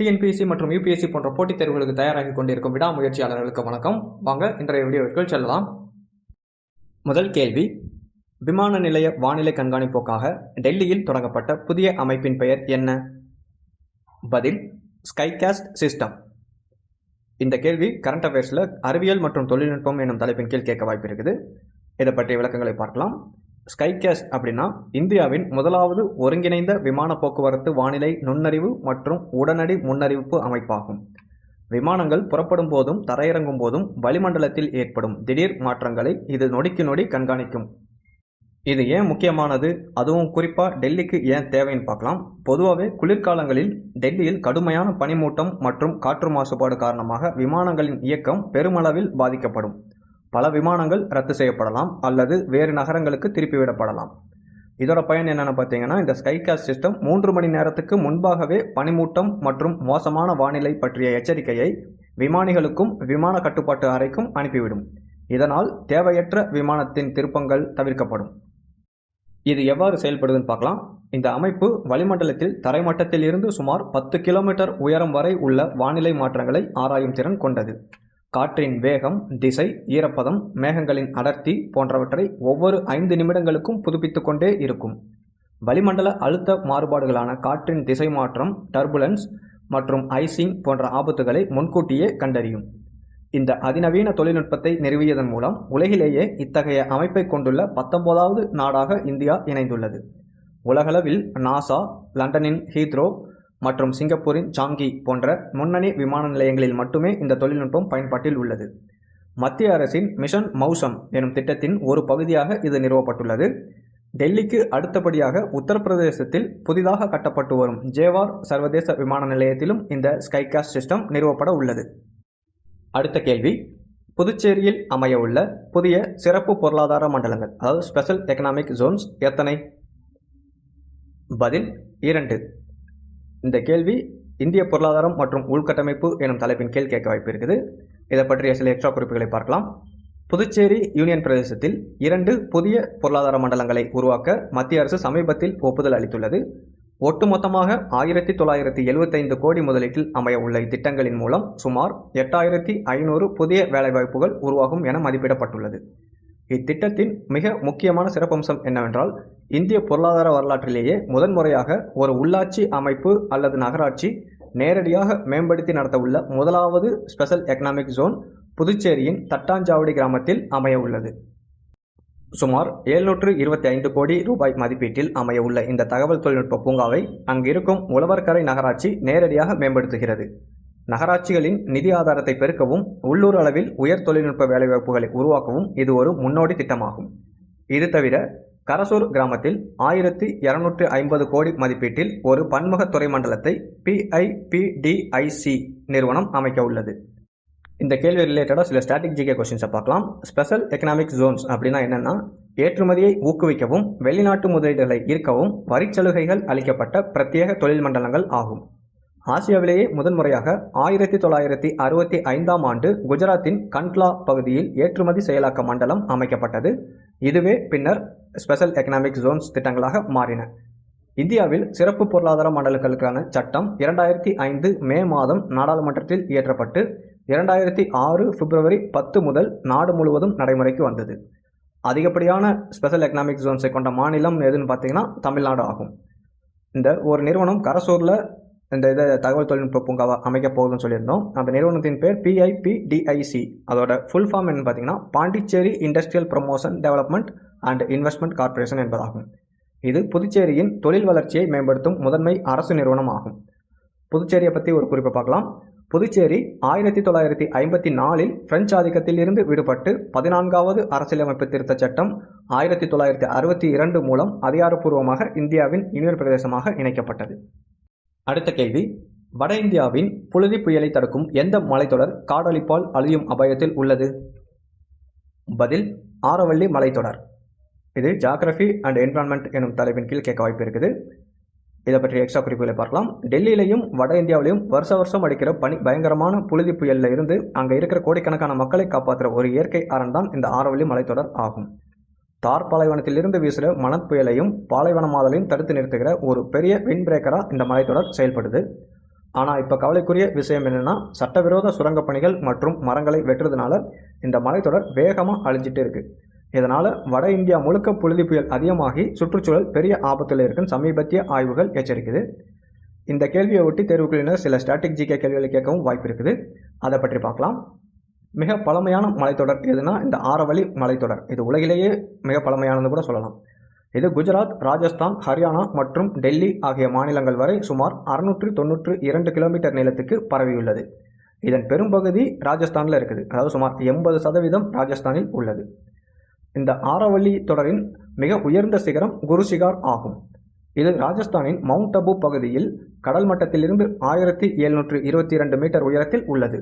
TNPSC மற்றும் UPSC போன்ற போட்டித் தேர்வுகளுக்கு தயாராகி கொண்டிருக்கும் விடாமுயற்சியாளர்களுக்கு வணக்கம். வாங்க இன்றைய வீடியோவிற்குள் செல்லலாம். முதல் கேள்வி, விமான நிலைய வானிலை கண்காணிப்புக்காக டெல்லியில் தொடங்கப்பட்ட புதிய அமைப்பின் பெயர் என்ன? பதில், ஸ்கைகாஸ்ட் சிஸ்டம். இந்த கேள்வி கரண்ட் அஃபேர்ஸில் அறிவியல் மற்றும் தொழில்நுட்பம் என்னும் தலைப்பின் கீழ் கேட்க வாய்ப்பு இருக்குது. இதை பற்றிய விளக்கங்களை பார்க்கலாம். ஸ்கைகாஸ்ட் அப்படின்னா இந்தியாவின் முதலாவது ஒருங்கிணைந்த விமான போக்குவரத்து வானிலை நுண்ணறிவு மற்றும் உடனடி முன்னறிவிப்பு அமைப்பாகும். விமானங்கள் புறப்படும் போதும் தரையிறங்கும் போதும் வளிமண்டலத்தில் ஏற்படும் திடீர் மாற்றங்களை இது நொடிக்கு நொடி கண்காணிக்கும். இது ஏன் முக்கியமானது, அதுவும் குறிப்பாக டெல்லிக்கு ஏன் தேவைன்னு பார்க்கலாம். பொதுவாகவே குளிர்காலங்களில் டெல்லியில் கடுமையான பனிமூட்டம் மற்றும் காற்று மாசுபாடு காரணமாக விமானங்களின் இயக்கம் பெருமளவில் பாதிக்கப்படும். பல விமானங்கள் ரத்து செய்யப்படலாம் அல்லது வேறு நகரங்களுக்கு திருப்பிவிடப்படலாம். இதோட பயன் என்னென்னு பார்த்தீங்கன்னா, இந்த ஸ்கைகாஸ்ட் சிஸ்டம் 3 மணி நேரத்துக்கு முன்பாகவே பனிமூட்டம் மற்றும் மோசமான வானிலை பற்றிய எச்சரிக்கையை விமானிகளுக்கும் விமான கட்டுப்பாட்டு அறைக்கும் அனுப்பிவிடும். இதனால் தேவையற்ற விமானத்தின் திருப்பங்கள் தவிர்க்கப்படும். இது எவ்வாறு செயல்படுதுன்னு பார்க்கலாம். இந்த அமைப்பு வளிமண்டலத்தில் தரைமட்டத்தில் இருந்து சுமார் 10 கிலோமீட்டர் உயரம் வரை உள்ள வானிலை மாற்றங்களை ஆராயும் திறன் கொண்டது. காற்றின் வேகம், திசை, ஈரப்பதம், மேகங்களின் அடர்த்தி போன்றவற்றை ஒவ்வொரு 5 நிமிடங்களுக்கும் புதுப்பித்துக் கொண்டே இருக்கும். வளிமண்டல அழுத்த மாறுபாடுகளான காற்றின் திசை மாற்றம், டர்புலன்ஸ் மற்றும் ஐசிங் போன்ற ஆபத்துகளை முன்கூட்டியே கண்டறியும். இந்த அதிநவீன தொழில்நுட்பத்தை நிறுவியதன் மூலம் உலகிலேயே இத்தகைய அமைப்பை கொண்டுள்ள 19வது நாடாக இந்தியா இணைந்துள்ளது. உலகளவில் நாசா, லண்டனின் ஹீத்ரோ மற்றும் சிங்கப்பூரின் சாங்கி போன்ற முன்னணி விமான நிலையங்களில் மட்டுமே இந்த தொழில்நுட்பம் பயன்பாட்டில் உள்ளது. மத்திய அரசின் மிஷன் மௌசம் எனும் திட்டத்தின் ஒரு பகுதியாக இது நிறுவப்பட்டுள்ளது. டெல்லிக்கு அடுத்தபடியாக உத்தரப்பிரதேசத்தில் புதிதாக கட்டப்பட்டு வரும் ஜேவார் சர்வதேச விமான நிலையத்திலும் இந்த ஸ்கைகாஸ்ட் சிஸ்டம் நிறுவப்பட உள்ளது. அடுத்த கேள்வி, புதுச்சேரியில் அமைய உள்ள புதிய சிறப்பு பொருளாதார மண்டலங்கள், அதாவது ஸ்பெஷல் எக்கனாமிக் ஜோன்ஸ் எத்தனை? பதில், 2. இந்த கேள்வி இந்திய பொருளாதாரம் மற்றும் உள்கட்டமைப்பு எனும் தலைப்பின் கீழ் கேட்க வாய்ப்பு இருக்குது. இதை பற்றிய சில எக்ஸ்ட்ரா குறிப்புகளை பார்க்கலாம். புதுச்சேரி யூனியன் பிரதேசத்தில் 2 புதிய பொருளாதார மண்டலங்களை உருவாக்க மத்திய அரசு சமீபத்தில் ஒப்புதல் அளித்துள்ளது. ஒட்டுமொத்தமாக 1975 கோடி முதலீட்டில் அமைய உள்ள இத்திட்டங்களின் மூலம் சுமார் 8500 புதிய வேலைவாய்ப்புகள் உருவாகும் என மதிப்பிடப்பட்டுள்ளது. இத்திட்டத்தின் மிக முக்கியமான சிறப்பம்சம் என்னவென்றால், இந்திய பொருளாதார வரலாற்றிலேயே முதன்முறையாக ஒரு உள்ளாட்சி அமைப்பு அல்லது நகராட்சி நேரடியாக மேம்படுத்தி நடத்தவுள்ள முதலாவது ஸ்பெஷல் எக்கனாமிக் ஜோன் புதுச்சேரியின் தட்டாஞ்சாவடி கிராமத்தில் அமைய உள்ளது. சுமார் 725 கோடி ரூபாய் மதிப்பீட்டில் அமைய உள்ள இந்த தகவல் தொழில்நுட்ப பூங்காவை அங்கிருக்கும் உழவர்கரை நகராட்சி நேரடியாக மேம்படுத்துகிறது. நகராட்சிகளின் நிதி ஆதாரத்தை பெருக்கவும் உள்ளூர் அளவில் உயர் தொழில்நுட்ப வேலைவாய்ப்புகளை உருவாக்கவும் இது ஒரு முன்னோடி திட்டமாகும். இது தவிர கரசூர் கிராமத்தில் 1250 கோடி மதிப்பீட்டில் ஒரு பன்முக துறை மண்டலத்தை PIPDIC நிறுவனம் அமைக்க உள்ளது. இந்த கேள்வி ரிலேட்டடாக சில ஸ்டாட்டிக் ஜிகே கொஸ்டின்ஸை பார்க்கலாம். ஸ்பெஷல் எக்கனாமிக் ஜோன்ஸ் அப்படின்னா என்னென்னா, ஏற்றுமதியை ஊக்குவிக்கவும் வெளிநாட்டு முதலீடுகளை ஈர்க்கவும் வரிச்சலுகைகள் அளிக்கப்பட்ட பிரத்யேக தொழில் மண்டலங்கள் ஆகும். ஆசியாவிலேயே முதன்முறையாக 1965ஆம் ஆண்டு குஜராத்தின் கண்ட்லா பகுதியில் ஏற்றுமதி செயலாக்க மண்டலம் அமைக்கப்பட்டது. இதுவே பின்னர் ஸ்பெஷல் எக்கனாமிக் ஜோன்ஸ் திட்டங்களாக மாறின. இந்தியாவில் சிறப்பு பொருளாதார மண்டலங்களுக்கான சட்டம் 2005 மே மாதம் நாடாளுமன்றத்தில் இயற்றப்பட்டு 2006 பிப்ரவரி 10 முதல் நாடு முழுவதும் நடைமுறைக்கு வந்தது. அதிகப்படியான ஸ்பெஷல் எக்கனாமிக் ஜோன்ஸை கொண்ட மாநிலம் எதுன்னு பார்த்தீங்கன்னா தமிழ்நாடு ஆகும். இந்த ஒரு நிறுவனம் கரசூரில் இந்த தகவல் தொழில்நுட்ப பூங்காவை அமைக்க போகுதுன்னு சொல்லியிருந்தோம். அந்த நிறுவனத்தின் பேர் PIPDIC. அதோட ஃபுல் ஃபார்ம் என்ன பார்த்தீங்கன்னா, Pondicherry industrial promotion development and investment corporation என்பதாகும். இது புதுச்சேரியின் தொழில் வளர்ச்சியை மேம்படுத்தும் முதன்மை அரசு நிறுவனம் ஆகும். புதுச்சேரியை பற்றி ஒரு குறிப்பை பார்க்கலாம். புதுச்சேரி 1954இல் பிரெஞ்சு ஆதிக்கத்தில் இருந்து விடுபட்டு 14வது அரசியலமைப்பு திருத்த சட்டம் 1962 மூலம் அதிகாரப்பூர்வமாக இந்தியாவின் யூனியன் பிரதேசமாக இணைக்கப்பட்டது. அடுத்த கேள்வி, வட இந்தியாவின் புழுதி புயலை தடுக்கும் எந்த மலைத்தொடர் காடழிப்பால் அழியும் அபாயத்தில் உள்ளது? பதில், ஆரவல்லி மலைத்தொடர். இது ஜியோகிராஃபி அண்ட் என்விரான்மெண்ட் எனும் தலைப்பின் கீழ் கேட்க வாய்ப்பு இருக்குது. இதை பற்றி எக்ஸ்ட்ரா குறிப்புகளை பார்க்கலாம். டெல்லியிலையும் வட இந்தியாவிலையும் வருஷம் அடிக்கிற பயங்கரமான புழுதி புயலில் இருந்து அங்கே இருக்கிற கோடிக்கணக்கான மக்களை காப்பாற்றுற ஒரு இயற்கை அரண் தான் இந்த ஆரவல்லி மலைத்தொடர் ஆகும். தார் பாலைவனத்திலிருந்து வீசுகிற மணற்புயலையும் பாலைவன மாதலையும் தடுத்து நிறுத்துகிற ஒரு பெரிய விண்ட் பிரேக்கராக இந்த மலைத்தொடர் செயல்படுது. ஆனால் இப்போ கவலைக்குரிய விஷயம் என்னென்னா, சட்டவிரோத சுரங்கப் பணிகள் மற்றும் மரங்களை வெட்டுறதுனால இந்த மலைத்தொடர் வேகமாக அழிஞ்சிட்டு இருக்குது. இதனால் வட இந்தியா முழுக்க புழுதி புயல் அதிகமாகி சுற்றுச்சூழல் பெரிய ஆபத்தில் இருக்குன்னு சமீபத்திய ஆய்வுகள் எச்சரிக்குது. இந்த கேள்வியை ஒட்டி தேர்வுக்குழுவினர் சில ஸ்டாட்டிக் ஜிகே கேள்விகளை கேட்கவும் வாய்ப்பு இருக்குது. அதை பற்றி பார்க்கலாம். மிக பழமையான மலைத்தொடர் எதுனா இந்த ஆரவழி மலைத்தொடர். இது உலகிலேயே மிக பழமையானது கூட சொல்லலாம். இது குஜராத், ராஜஸ்தான், ஹரியானா மற்றும் டெல்லி ஆகிய மாநிலங்கள் வரை சுமார் 692 கிலோமீட்டர் நீளத்துக்கு பரவியுள்ளது. இதன் பெரும்பகுதி ராஜஸ்தானில் இருக்குது. அதாவது சுமார் 80% ராஜஸ்தானில் உள்ளது. இந்த ஆரவழி தொடரின் மிக உயர்ந்த சிகரம் குருசிகார் ஆகும். இது ராஜஸ்தானின் மவுண்ட் அபு பகுதியில் கடல் மட்டத்திலிருந்து 1722 மீட்டர் உயரத்தில் உள்ளது.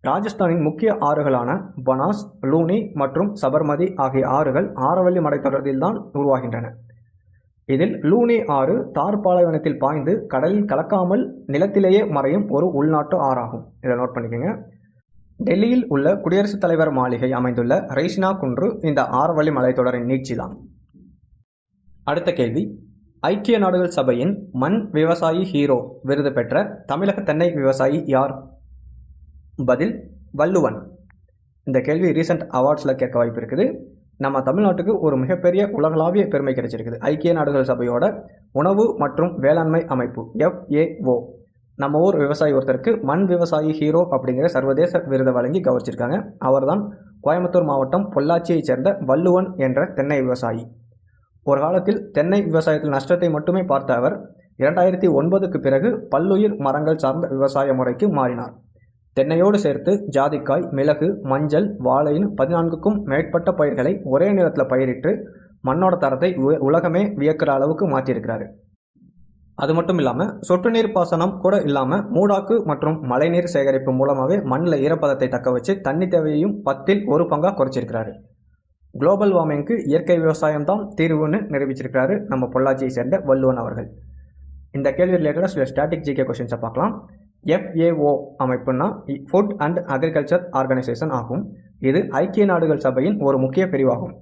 ராஜஸ்தானின் முக்கிய ஆறுகளான பனாஸ், லூனி மற்றும் சபர்மதி ஆகிய ஆறுகள் ஆரவல்லி மலைத்தொடரில் தான் உருவாகின்றன. இதில் லூனி ஆறு தார் பாலைவனத்தில் பாய்ந்து கடலில் கலக்காமல் நிலத்திலேயே மறையும் ஒரு உள்நாட்டு ஆறாகும். இதை நோட் பண்ணிக்கோங்க. டெல்லியில் உள்ள குடியரசுத் தலைவர் மாளிகை அமைந்துள்ள ரெய்சினா குன்று இந்த ஆரவல்லி மலைத்தொடரின் நீட்சி தான். அடுத்த கேள்வி, ஐக்கிய நாடுகள் சபையின் மண் விவசாயி ஹீரோ விருது பெற்ற தமிழக தென்னை விவசாயி யார்? பதில் வள்ளுவன். இந்த கேள்வி ரீசெண்ட் அவார்ட்ஸில் கேட்க வாய்ப்பு இருக்குது. நம்ம தமிழ்நாட்டுக்கு ஒரு மிகப்பெரிய உலகளாவிய பெருமை கிடைச்சிருக்குது. ஐக்கிய நாடுகள் சபையோட உணவு மற்றும் வேளாண்மை அமைப்பு FAO நம்ம ஊர் விவசாயி ஒருத்தருக்கு மண் விவசாயி ஹீரோ அப்படிங்கிற சர்வதேச விருதை வழங்கி கௌரவிச்சிருக்காங்க. அவர்தான் கோயம்புத்தூர் மாவட்டம் பொள்ளாச்சியை சேர்ந்த வள்ளுவன் என்ற தென்னை விவசாயி. ஒரு காலத்தில் தென்னை விவசாயத்தில் நஷ்டத்தை மட்டுமே பார்த்த அவர் 2009க்கு பிறகு பல்லுயிர் மரங்கள் சார்ந்த விவசாய முறைக்கு மாறினார். தென்னையோடு சேர்த்து ஜாதிக்காய், மிளகு, மஞ்சள், வாழைன்னு 14க்கும் மேற்பட்ட பயிர்களை ஒரே நிலத்தில் பயிரிட்டு மண்ணோட தரத்தை உலகமே வியக்கிற அளவுக்கு மாற்றியிருக்கிறாரு. அது மட்டும் இல்லாமல் சொட்டு நீர் பாசனம் கூட இல்லாமல் மூடாக்கு மற்றும் மழைநீர் சேகரிப்பு மூலமாகவே மண்ணில் ஈரப்பதத்தை தக்க வச்சு தண்ணி தேவையையும் 10ல் 1 பங்காக குறைச்சிருக்கிறாரு. குளோபல் வார்மிங்க்கு இயற்கை விவசாயம் தான் தீர்வுன்னு நிரூபிச்சிருக்கிறாரு நம்ம பொள்ளாச்சியை சேர்ந்த வள்ளுவன் அவர்கள். இந்த கேள்வி ரிலேட்டடாக சில ஸ்டாட்டிக் ஜிகே கொஸ்டின்ஸை பார்க்கலாம். FAO அமைப்புன்னா ஃபுட் அண்ட் அக்ரிகல்ச்சர் ஆர்கனைசேஷன் ஆகும். இது ஐக்கிய நாடுகள் சபையின் ஒரு முக்கிய பிரிவாகும்.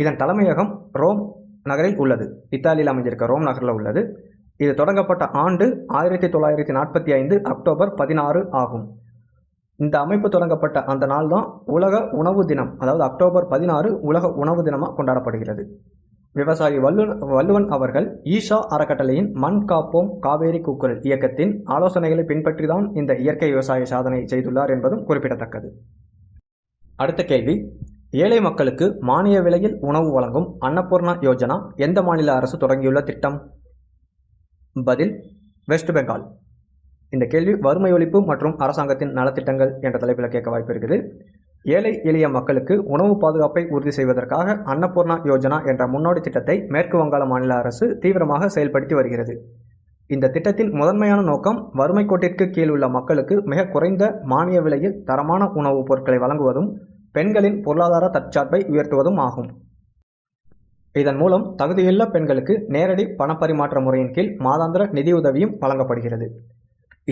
இதன் தலைமையகம் ரோம் நகரில் உள்ளது. இத்தாலியில் அமைஞ்சிருக்க ரோம் நகரில் உள்ளது. இது தொடங்கப்பட்ட ஆண்டு 1945 அக்டோபர் 16 ஆகும். இந்த அமைப்பு தொடங்கப்பட்ட அந்த நாள் தான் உலக உணவு தினம், அதாவது அக்டோபர் 16 உலக உணவு தினமாக கொண்டாடப்படுகிறது. விவசாயி வள்ளுவன் அவர்கள் ஈஷா அறக்கட்டளையின் மண் காப்போம் காவேரி கூக்குரல் இயக்கத்தின் ஆலோசனைகளை பின்பற்றி தான் இந்த இயற்கை விவசாய சாதனை செய்துள்ளார் என்பதும் குறிப்பிடத்தக்கது. அடுத்த கேள்வி, ஏழை மக்களுக்கு மானிய விலையில் உணவு வழங்கும் அன்னபூர்ணா யோஜனா எந்த மாநில அரசு தொடங்கியுள்ள திட்டம்? பதில் வெஸ்ட் பெங்கால். இந்த கேள்வி வறுமை ஒழிப்பு மற்றும் அரசாங்கத்தின் நலத்திட்டங்கள் என்ற தலைப்பில் கேட்க வாய்ப்பு இருக்குது. ஏழை எளிய மக்களுக்கு உணவு பாதுகாப்பை உறுதி செய்வதற்காக அன்னபூர்ணா யோஜனா என்ற முன்னோடி திட்டத்தை மேற்கு வங்காள மாநில அரசு தீவிரமாக செயல்படுத்தி வருகிறது. இந்த திட்டத்தின் முதன்மையான நோக்கம் வறுமை கோட்டிற்கு கீழ் உள்ள மக்களுக்கு மிக குறைந்த மானிய விலையில் தரமான உணவுப் பொருட்களை வழங்குவதும் பெண்களின் பொருளாதார தற்சார்பை உயர்த்துவதும் ஆகும். இதன் மூலம் தகுதியுள்ள பெண்களுக்கு நேரடி பணப்பரிமாற்ற முறையின் கீழ் மாதாந்திர நிதியுதவியும் வழங்கப்படுகிறது.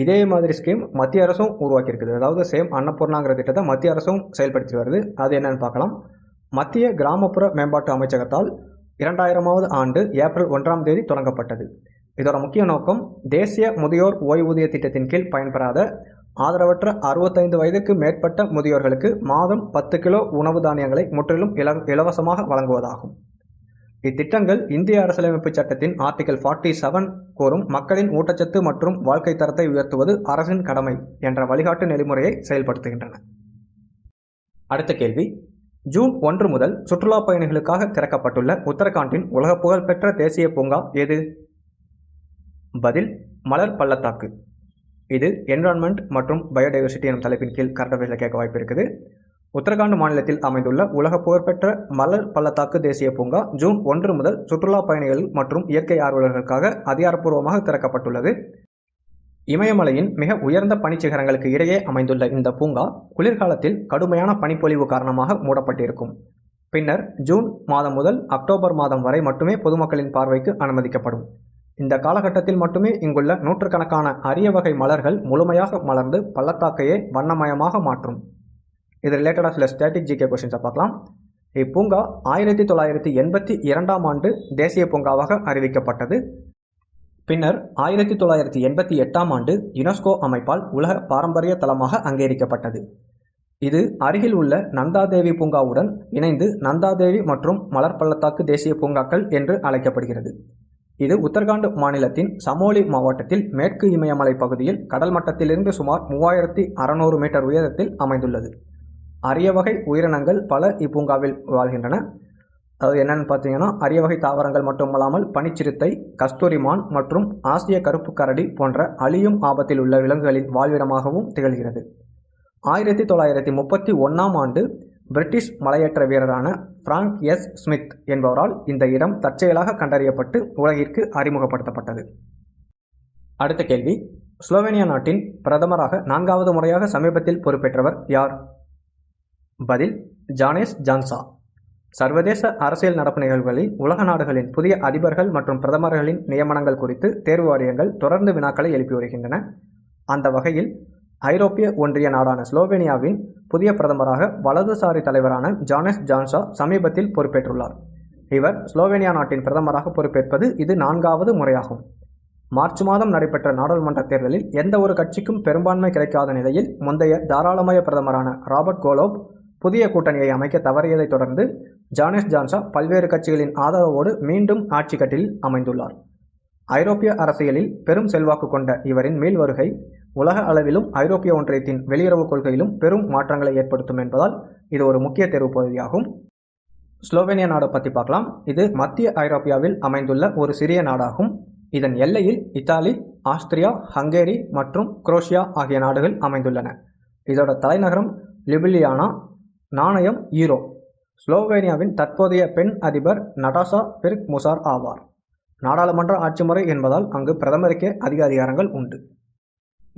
இதே மாதிரி ஸ்கீம் மத்திய அரசும் உருவாக்கியிருக்குது. அதாவது சேம் அன்னபூர்ணாங்கிற திட்டத்தை மத்திய அரசும் செயல்படுத்தி வருது. அது என்னன்னு பார்க்கலாம். மத்திய கிராமப்புற மேம்பாட்டு அமைச்சகத்தால் 2000வது ஆண்டு ஏப்ரல் 1ஆம் தேதி தொடங்கப்பட்டது. இதோட முக்கிய நோக்கம் தேசிய முதியோர் ஓய்வூதிய திட்டத்தின் கீழ் பயன்பெறாத ஆதரவற்ற 65 வயதுக்கு மேற்பட்ட முதியோர்களுக்கு மாதம் 10 கிலோ உணவு தானியங்களை முற்றிலும் இலவசமாக வழங்குவதாகும். இத்திட்டங்கள் இந்திய அரசியலமைப்பு சட்டத்தின் ஆர்டிகல் 47 கூறும் மக்களின் ஊட்டச்சத்து மற்றும் வாழ்க்கை தரத்தை உயர்த்துவது அரசின் கடமை என்ற வழிகாட்டு நெறிமுறையை செயல்படுத்துகின்றன. அடுத்த கேள்வி, ஜூன் 1 முதல் சுற்றுலா பயணிகளுக்காக திறக்கப்பட்டுள்ள உத்தரகாண்டின் உலக புகழ்பெற்ற தேசிய பூங்கா எது? பதில் மலர் பள்ளத்தாக்கு. இது என்விரான்மெண்ட் மற்றும் பயோடைவர்சிட்டி எனும் தலைப்பின் கீழ் கர்நாடகாவில் கேட்க வாய்ப்பு இருக்குது. உத்தரகாண்ட் மாநிலத்தில் அமைந்துள்ள உலக புகழ்பெற்ற மலர் பள்ளத்தாக்கு தேசிய பூங்கா ஜூன் 1 முதல் சுற்றுலா பயணிகள் மற்றும் இயற்கை ஆர்வலர்களுக்காக அதிகாரப்பூர்வமாக திறக்கப்பட்டுள்ளது. இமயமலையின் மிக உயர்ந்த பனிச்சிகரங்களுக்கு இடையே அமைந்துள்ள இந்த பூங்கா குளிர்காலத்தில் கடுமையான பனிப்பொழிவு காரணமாக மூடப்பட்டிருக்கும். பின்னர் ஜூன் மாதம் முதல் அக்டோபர் மாதம் வரை மட்டுமே பொதுமக்களின் பார்வைக்கு அனுமதிக்கப்படும். இந்த காலகட்டத்தில் மட்டுமே இங்குள்ள நூற்றுக்கணக்கான அரிய வகை மலர்கள் முழுமையாக மலர்ந்து பள்ளத்தாக்கையே வண்ணமயமாக மாற்றும். இது ரிலேட்டடாக சில ஸ்டாட்டிக் ஜிகே கொஸ்டின்ஸை பார்க்கலாம். இப்பூங்கா 1982ஆம் ஆண்டு தேசிய பூங்காவாக அறிவிக்கப்பட்டது. பின்னர் 1988ஆம் ஆண்டு யுனெஸ்கோ அமைப்பால் உலக பாரம்பரிய தலமாக அங்கீகரிக்கப்பட்டது. இது அருகில் உள்ள நந்தாதேவி பூங்காவுடன் இணைந்து நந்தாதேவி மற்றும் மலர் பள்ளத்தாக்கு தேசிய பூங்காக்கள் என்று அழைக்கப்படுகிறது. இது உத்தரகாண்ட் மாநிலத்தின் சமோலி மாவட்டத்தில் மேற்கு இமயமலை பகுதியில் கடல் மட்டத்திலிருந்து சுமார் 3600 மீட்டர் உயரத்தில் அமைந்துள்ளது. அரிய வகை உயிரினங்கள் பல இப்பூங்காவில் வாழ்கின்றன. அது என்னென்னு பார்த்தீங்கன்னா, அரிய வகை தாவரங்கள் மட்டுமல்லாமல் பனிச்சிறுத்தை, கஸ்தூரிமான் மற்றும் ஆசிய கருப்பு கரடி போன்ற அழியும் ஆபத்தில் உள்ள விலங்குகளின் வாழ்விடமாகவும் திகழ்கிறது. 1931ஆம் ஆண்டு பிரிட்டிஷ் மலையேற்ற வீரரான பிராங்க் எஸ். ஸ்மித் என்பவரால் இந்த இடம் தற்செயலாக கண்டறியப்பட்டு உலகிற்கு அறிமுகப்படுத்தப்பட்டது. அடுத்த கேள்வி, ஸ்லோவேனியா நாட்டின் பிரதமராக 4வது முறையாக சமீபத்தில் பொறுப்பேற்றவர் யார்? பதில், ஜானேஸ் ஜான்சா. சர்வதேச அரசியல் நடப்பு நிகழ்வுகளில் உலக நாடுகளின் புதிய அதிபர்கள் மற்றும் பிரதமர்களின் நியமனங்கள் குறித்து தேர்வு வாரியங்கள் தொடர்ந்து வினாக்களை எழுப்பி வருகின்றன. அந்த வகையில் ஐரோப்பிய ஒன்றிய நாடான ஸ்லோவேனியாவின் புதிய பிரதமராக வலதுசாரி தலைவரான ஜானேஸ் ஜான்சா சமீபத்தில் பொறுப்பேற்றுள்ளார். இவர் ஸ்லோவேனியா நாட்டின் பிரதமராக பொறுப்பேற்பது இது 4வது முறையாகும். மார்ச் மாதம் நடைபெற்ற நாடாளுமன்ற தேர்தலில் எந்த ஒரு கட்சிக்கும் பெரும்பான்மை கிடைக்காத நிலையில் முந்தைய தாராளமய பிரதமரான ராபர்ட் கோலோப் புதிய கூட்டணியை அமைக்க தவறியதை தொடர்ந்து ஜானேஸ் ஜான்சா பல்வேறு கட்சிகளின் ஆதரவோடு மீண்டும் ஆட்சி கட்டிலில் அமைந்துள்ளார். ஐரோப்பிய அரசியலில் பெரும் செல்வாக்கு கொண்ட இவரின் மீள்வருகை உலக அளவிலும் ஐரோப்பிய ஒன்றியத்தின் வெளியுறவு கொள்கையிலும் பெரும் மாற்றங்களை ஏற்படுத்தும் என்பதால் இது ஒரு முக்கிய தேர்வு பகுதியாகும். ஸ்லோவேனியா நாடு பற்றி பார்க்கலாம். இது மத்திய ஐரோப்பியாவில் அமைந்துள்ள ஒரு சிறிய நாடாகும். இதன் எல்லையில் இத்தாலி, ஆஸ்திரியா, ஹங்கேரி மற்றும் குரோஷியா ஆகிய நாடுகள் அமைந்துள்ளன. இதோட தலைநகரம் லியூபிலியானா. நாணயம் யூரோ. ஸ்லோவேனியாவின் தற்போதைய பெண் அதிபர் நடாஷா பிர்க்-முசார் ஆவார். நாடாளுமன்ற ஆட்சி முறை என்பதால் அங்கு பிரதமருக்கே அதிக அதிகாரங்கள் உண்டு.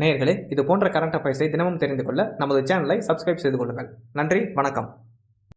நேயர்களே, இது போன்ற கரண்ட் அஃபேர்ஸை தினமும் தெரிந்து கொள்ள நமது சேனலை சப்ஸ்கிரைப் செய்து கொள்ளுங்கள். நன்றி, வணக்கம்.